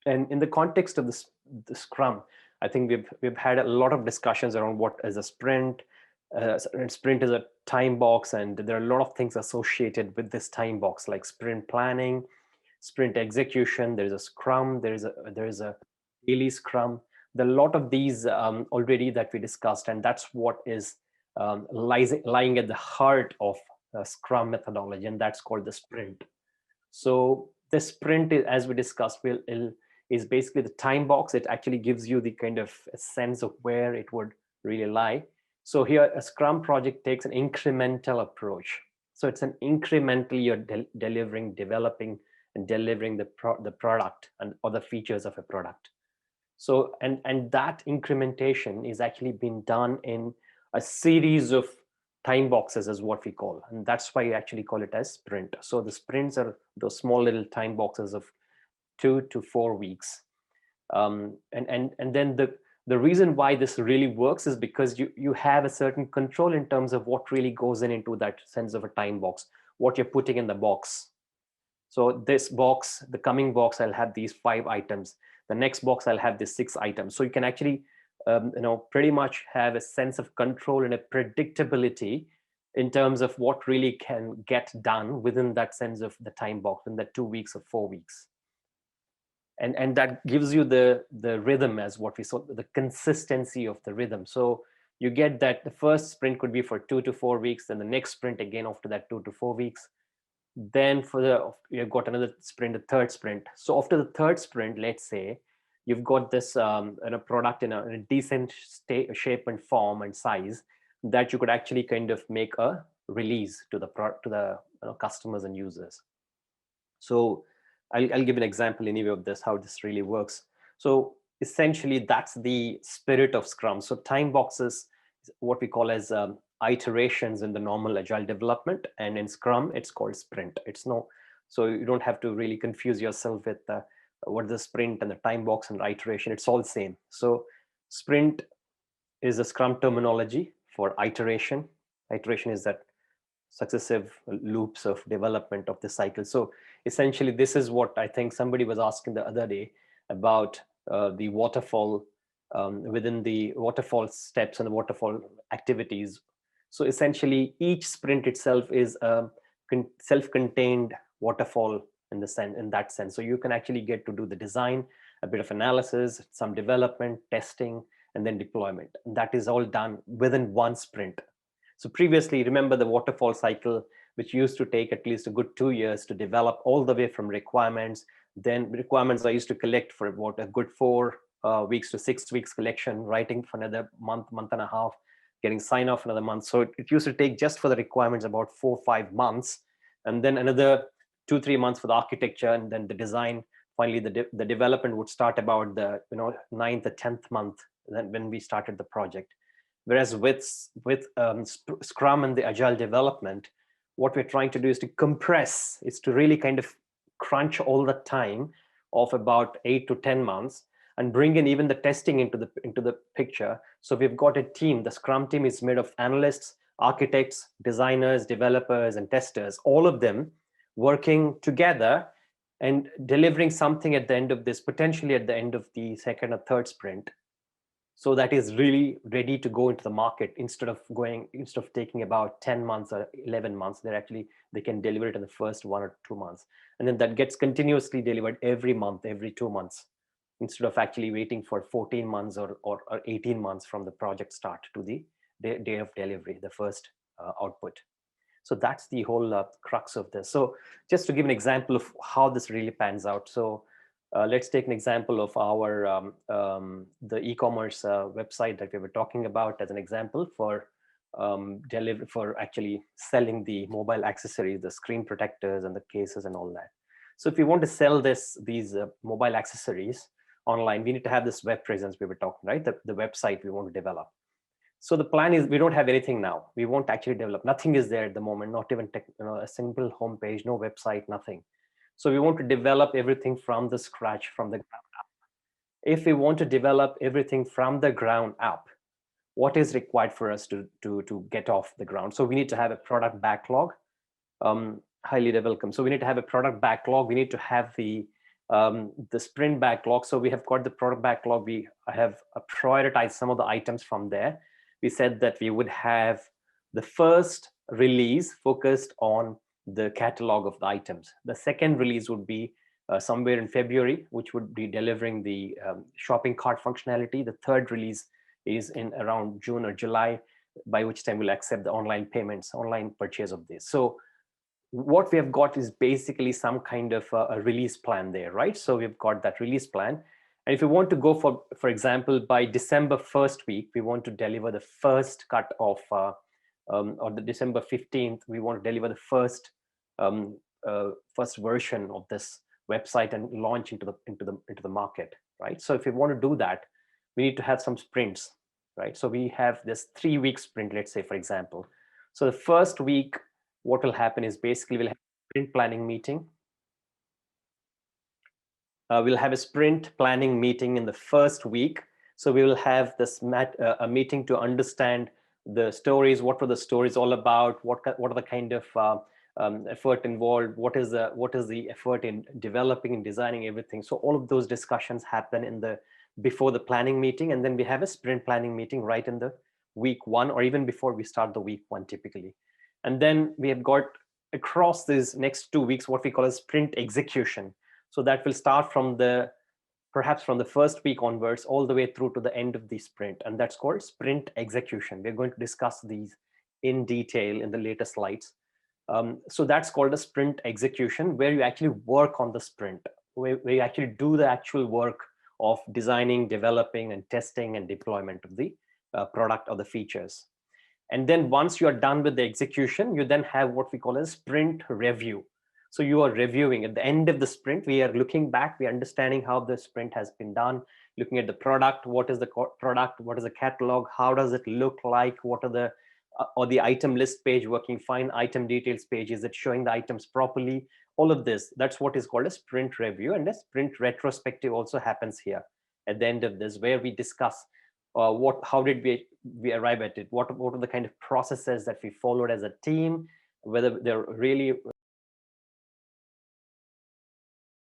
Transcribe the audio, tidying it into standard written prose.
And in the context of the Scrum, I think we've had a lot of discussions around what is a sprint. Sprint is a time box, and there are a lot of things associated with this time box, like sprint planning, sprint execution. There is a Scrum. There is a daily Scrum. There are a lot of these already that we discussed, and that's what is lying at the heart of Scrum methodology, and that's called the sprint. So the sprint, as we discussed, is basically the time box. It actually gives you the kind of a sense of where it would really lie. So here, a Scrum project takes an incremental approach. So it's an incrementally you're delivering, developing, and delivering the product and other features of a product. So and that incrementation is actually being done in a series of time boxes, is what we call, and that's why I actually call it as sprint. So the sprints are those small little time boxes of 2 to 4 weeks. And then the reason why this really works is because you have a certain control in terms of what really goes into that sense of a time box, what you're putting in the box. So this box, the coming box, I'll have these 5 items. The next box, I'll have these 6 items. So you can actually, pretty much have a sense of control and a predictability in terms of what really can get done within that sense of the time box in the 2 weeks or 4 weeks. And that gives you the rhythm, as what we saw, the consistency of the rhythm. So you get that the first sprint could be for 2 to 4 weeks, then the next sprint again after that 2 to 4 weeks. Then you've got another sprint, the third sprint. So after the third sprint, let's say you've got this in a product in a decent shape and form and size that you could actually kind of make a release to the customers and users. So I'll give an example anyway of this, how this really works. So essentially, that's the spirit of Scrum. So time boxes, what we call as iterations in the normal agile development, and in Scrum, it's called sprint. So you don't have to really confuse yourself with what the sprint and the time box and the iteration. It's all the same. So sprint is a Scrum terminology for iteration. Iteration is that successive loops of development of the cycle. So essentially, this is what I think somebody was asking the other day about the waterfall, within the waterfall steps and the waterfall activities. So essentially, each sprint itself is a self-contained waterfall in that sense. So you can actually get to do the design, a bit of analysis, some development, testing, and then deployment. And that is all done within one sprint. So previously, remember the waterfall cycle, which used to take at least a good 2 years to develop, all the way from requirements. Then requirements I used to collect for about a good 4 weeks to 6 weeks collection, writing for another month, month and a half, getting sign off another month. So it used to take just for the requirements about 4 or 5 months, and then another 2 3 months for the architecture, and then the design. Finally, the development would start about the ninth or 10th month, then when we started the project. Whereas with Scrum and the agile development, what we're trying to do is to compress, is to really kind of crunch all the time of about 8 to 10 months, and bring in even the testing into the picture. So we've got a team. The Scrum team is made of analysts, architects, designers, developers, and testers, all of them working together and delivering something at the end of this, potentially at the end of the second or third sprint, so that is really ready to go into the market. Instead of taking about 10 months or 11 months, they can deliver it in the first 1 or 2 months, and then that gets continuously delivered every month, every 2 months, instead of actually waiting for 14 months or 18 months from the project start to the day of delivery, the first output. So that's the whole crux of this. So just to give an example of how this really pans out. So let's take an example of our the e-commerce website that we were talking about as an example for actually selling the mobile accessories, the screen protectors and the cases and all that. So if we want to sell these mobile accessories online, we need to have this web presence we were talking, right? The website we want to develop. So the plan is, we don't have anything now. We won't actually develop. Nothing is there at the moment, not even a simple homepage, no website, nothing. So we want to develop everything from the scratch, from the ground up. If we want to develop everything from the ground up, what is required for us to get off the ground? So we need to have a product backlog. Highly welcome. So we need to have a product backlog. We need to have the the sprint backlog. So we have got the product backlog. I have prioritized some of the items from there. We said that we would have the first release focused on the catalog of the items. The second release would be somewhere in February, which would be delivering the shopping cart functionality. The third release is in around June or July, by which time we'll accept the online payments, online purchase of this. So what we have got is basically some kind of a release plan there, right? So we've got that release plan. And if you want to go for example, by December 1st week, we want to deliver the first cut of, or the December 15th, we want to deliver the first version of this website and launch into the market, right? So if we want to do that, we need to have some sprints, right? So we have this 3-week sprint, let's say, for example. So the first week, what will happen is basically we'll have a sprint planning meeting. We'll have a sprint planning meeting in the first week. So we will have this a meeting to understand the stories. What were the stories all about? What are the kind of effort involved? What is the effort in developing and designing everything? So all of those discussions happen before the planning meeting, and then we have a sprint planning meeting right in the week 1, or even before we start the week 1 typically. And then we have got across these next 2 weeks what we call a sprint execution. So that will start perhaps from the first week onwards all the way through to the end of the sprint, and that's called sprint execution. We're going to discuss these in detail in the later slides. So that's called a sprint execution, where you actually work on the sprint, where you actually do the actual work of designing, developing, and testing and deployment of the product or the features. And then once you are done with the execution, you then have what we call a sprint review. So you are reviewing at the end of the sprint. We are looking back, we are understanding how the sprint has been done, looking at the product, what is the product, what is the catalog, how does it look like, what are the or the item list page working fine, item details page, is it showing the items properly? All of this, that's what is called a sprint review. And a sprint retrospective also happens here at the end of this, where we discuss how did we arrive at it, what are the kind of processes that we followed as a team, whether they're really